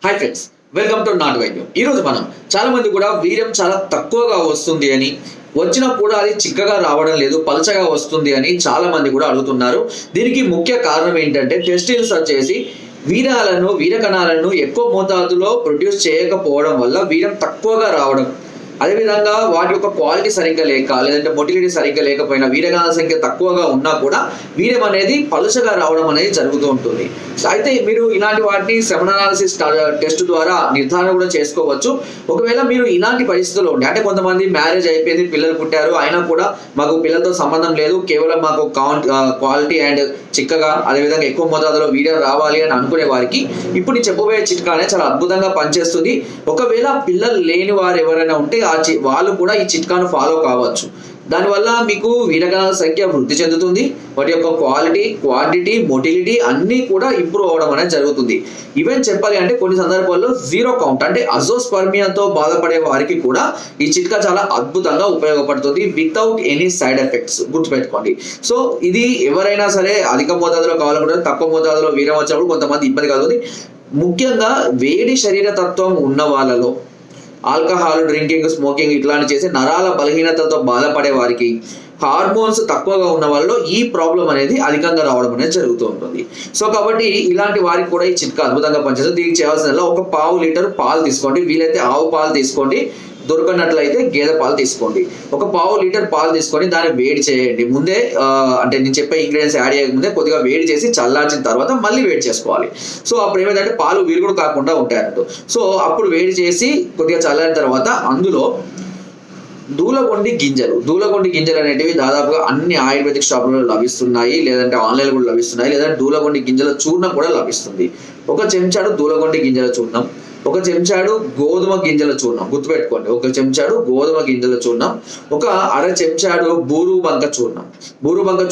Hi friends, welcome to not వైద్యం. ఈరోజు మనం చాలా మంది కూడా వీర్యం చాలా తక్కువగా వస్తుంది అని, వచ్చినా కూడా అది చిక్కగా రావడం లేదు, పలచగా వస్తుంది అని చాలా మంది కూడా అడుగుతున్నారు. దీనికి ముఖ్య కారణం ఏంటంటే టెస్టిల్స్ వచ్చేసి వీర కణాలను ఎక్కువ మోతాదులో ప్రొడ్యూస్ చేయకపోవడం వల్ల వీర్యం తక్కువగా రావడం, అదేవిధంగా వాటి యొక్క క్వాలిటీ సరిగ్గా లేక లేదంటే మొటిలిటీ సరిగ్గా లేకపోయినా వీరకణాల సంఖ్య తక్కువగా ఉన్నా కూడా వీర్యం అనేది పలుచగా రావడం అనేది జరుగుతూ ఉంటుంది. అయితే మీరు ఇలాంటి వాటిని సెమెన్ అనాలిసిస్ టెస్ట్ ద్వారా నిర్ధారణ కూడా చేసుకోవచ్చు. ఒకవేళ మీరు ఇలాంటి పరిస్థితుల్లో ఉండే, అంటే కొంతమంది మ్యారేజ్ అయిపోయింది, పిల్లలు పుట్టారు, అయినా కూడా మాకు పిల్లలతో సంబంధం లేదు, కేవలం మాకు క్వాలిటీ అండ్ చిక్కగా అదేవిధంగా ఎక్కువ మోతాదులో వీర్యం రావాలి అని అనుకునే వారికి ఇప్పుడు నేను చెప్పబోయే చిట్కా అనేది చాలా అద్భుతంగా పనిచేస్తుంది. ఒకవేళ పిల్లలు లేని వారు ఎవరైనా ఉంటే వాళ్ళు కూడా ఈ చిట్కాను ఫాలో కావచ్చు. దానివల్ల మీకు వీరకణాల సంఖ్య వృద్ధి చెందుతుంది, వాటి యొక్క క్వాలిటీ, క్వాంటిటీ, మొటిలిటీ అన్నీ కూడా ఇంప్రూవ్ అవడం అనేది జరుగుతుంది. ఈవెన్ చెప్పాలి అంటే కొన్ని సందర్భాల్లో జీరో కౌంట్ అంటే అజోస్పర్మియాతో బాధపడే వారికి కూడా ఈ చిట్కా చాలా అద్భుతంగా ఉపయోగపడుతుంది వితౌట్ ఎనీ సైడ్ ఎఫెక్ట్స్. గుర్తుపెట్టుకోండి. సో ఇది ఎవరైనా సరే అధిక మోతాదులో కావాలనుకుంటే తక్కువ మోతాదులో వీర్యం వచ్చినప్పుడు కొంతమంది ఇబ్బంది కలుగుతుంది. ముఖ్యంగా వేడి శరీర తత్వం ఉన్న వాళ్ళలో, ఆల్కహాల్ డ్రింకింగ్, స్మోకింగ్ ఇట్లాంటి చేసి నరాల బలహీనతతో బాధపడే వారికి, హార్మోన్స్ తక్కువగా ఉన్న వాళ్ళలో ఈ ప్రాబ్లం అనేది అధికంగా రావడం అనేది జరుగుతూ ఉంటుంది. సో కాబట్టి ఇలాంటి వారికి కూడా ఈ చిట్కా అద్భుతంగా పనిచేస్తుంది. దీనికి చేయాల్సిన ఒక 1/2 లీటర్ పాలు తీసుకోండి, వీలైతే ఆవు పాలు తీసుకోండి, దొరకనట్లయితే గేదె పాలు తీసుకోండి. ఒక 1/2 లీటర్ పాలు తీసుకొని దాన్ని వేడి చేయండి. ముందే అంటే నేను చెప్పే ఇంగ్రీడియంట్స్ యాడ్ చేయకముందే కొద్దిగా వేడి చేసి చల్లార్చిన తర్వాత మళ్ళీ వేడి చేసుకోవాలి. సో అప్పుడు ఏమైందంటే పాలు విరుగుడు కాకుండా ఉంటాయి అన్నట్టు. సో అప్పుడు వేడి చేసి కొద్దిగా చల్లారిన తర్వాత అందులో దూలగొండి గింజలు అనేటివి దాదాపుగా అన్ని ఆయుర్వేదిక్ షాపులలో లభిస్తున్నాయి, లేదంటే ఆన్లైన్ కూడా లభిస్తున్నాయి, లేదంటే దూలగొండి గింజల చూర్ణం కూడా లభిస్తుంది. ఒక చెంచాడు దూలగొండి గింజల చూర్ణం, ఒక చెంచాడు గోధుమ గింజల చూర్ణం, గుర్తుపెట్టుకోండి, ఒక చెంచాడు గోధుమ గింజల చూర్ణం, ఒక అర చెంచాడు బూరుబంక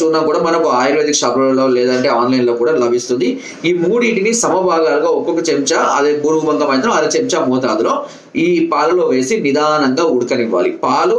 చూర్ణం కూడా మనకు ఆయుర్వేదిక్ షాపులలో లేదంటే ఆన్లైన్ లో కూడా లభిస్తుంది. ఈ మూడింటిని సమభాగాలుగా ఒక్కొక్క చెంచా, అదే బూరుబంక మాత్రం అర చెంచా మోతాదులో ఈ పాలలో వేసి నిదానంగా ఉడకనివ్వాలి. పాలు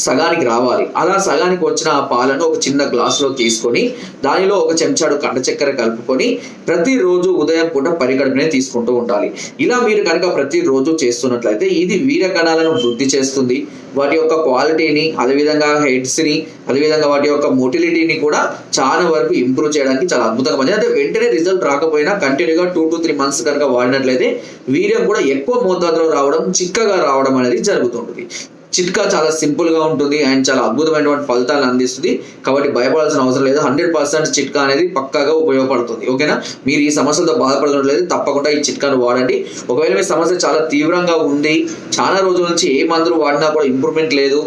సగానికి రావాలి. అలా సగానికి వచ్చిన ఆ పాలను ఒక చిన్న గ్లాసులో తీసుకొని దానిలో ఒక చెంచాడు కండ చక్కెర కలుపుకొని ప్రతిరోజు ఉదయం పూట పరిగడుపునే తీసుకుంటూ ఉండాలి. ఇలా మీరు కనుక ప్రతిరోజు చేస్తున్నట్లయితే ఇది వీర కణాలను వృద్ధి చేస్తుంది, వాటి యొక్క క్వాలిటీని, అదేవిధంగా హెడ్స్ని, అదేవిధంగా వాటి యొక్క మొటిలిటీని కూడా చాలా వరకు ఇంప్రూవ్ చేయడానికి చాలా అద్భుతంగా పనిచేస్తుంది. అంటే వెంటనే రిజల్ట్ రాకపోయినా కంటిన్యూగా 2 to 3 months కనుక వాడినట్లయితే వీర్యం కూడా ఎక్కువ మోతాదులో రావడం, చిక్కగా రావడం అనేది జరుగుతుంటుంది. చిట్కా చాలా సింపుల్ గా ఉంటుంది అండ్ చాలా అద్భుతమైనటువంటి ఫలితాలను అందిస్తుంది. కాబట్టి భయపడాల్సిన అవసరం లేదు. 100% చిట్కా అనేది పక్కాగా ఉపయోగపడుతుంది. ఓకేనా? మీరు ఈ సమస్యలతో బాధపడుతున్నట్లయితే తప్పకుండా ఈ చిట్కాను వాడండి. ఒకవేళ మీ సమస్య చాలా తీవ్రంగా ఉంది, చాలా రోజుల నుంచి ఏ మందులు వాడినా కూడా ఇంప్రూవ్మెంట్ లేదు,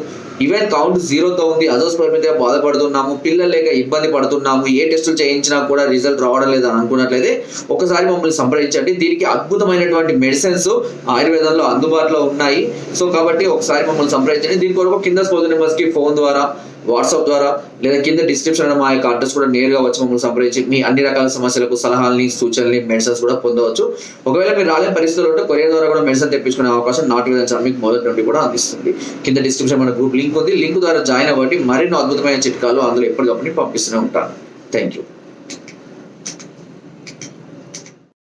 ఈవెన్ కౌంట్ 0తో ఉంది, అజోస్పర్మియాతో బాధపడుతున్నాము, పిల్లలు లేక ఇబ్బంది పడుతున్నాము, ఏ టెస్టులు చేయించినా కూడా రిజల్ట్ రావడం లేదు అని అనుకున్నట్లయితే ఒకసారి మమ్మల్ని సంప్రదించండి. దీనికి అద్భుతమైనటువంటి మెడిసిన్స్ ఆయుర్వేదంలో అందుబాటులో ఉన్నాయి. సో కాబట్టి ఒకసారి మమ్మల్ని సంప్రదించండి. దీని కొరకు కింద స్పోజ్ నెంబర్స్ కి ఫోన్ ద్వారా, వాట్సాప్ ద్వారా, లేదా కింద డిస్క్రిప్షన్ మా యొక్క అడ్రస్ కూడా నేరుగా వచ్చి మమ్మల్ని సంప్రదించి మీ అన్ని రకాల సమస్యలకు సలహాలని, సూచనల్ని, మెడిసిన్స్ కూడా పొందవచ్చు. ఒకవేళ మీరు రాలేని పరిస్థితులు ఉంటే కొరియర్ ద్వారా కూడా మెడిసిన్ తెప్పించుకునే అవకాశం నాట్ వైద్యం మీకు మొదటి నుండి కూడా అందిస్తుంది. కింద డిస్క్రిప్షన్ మన గ్రూప్ లింక్ ఉంది, లింక్ ద్వారా జాయిన్ అవ్వండి. మరిన్నో అద్భుతమైన చిట్కాలు అందులో ఎప్పటికప్పుడు పంపిస్తూనే ఉంటాను. Thank you.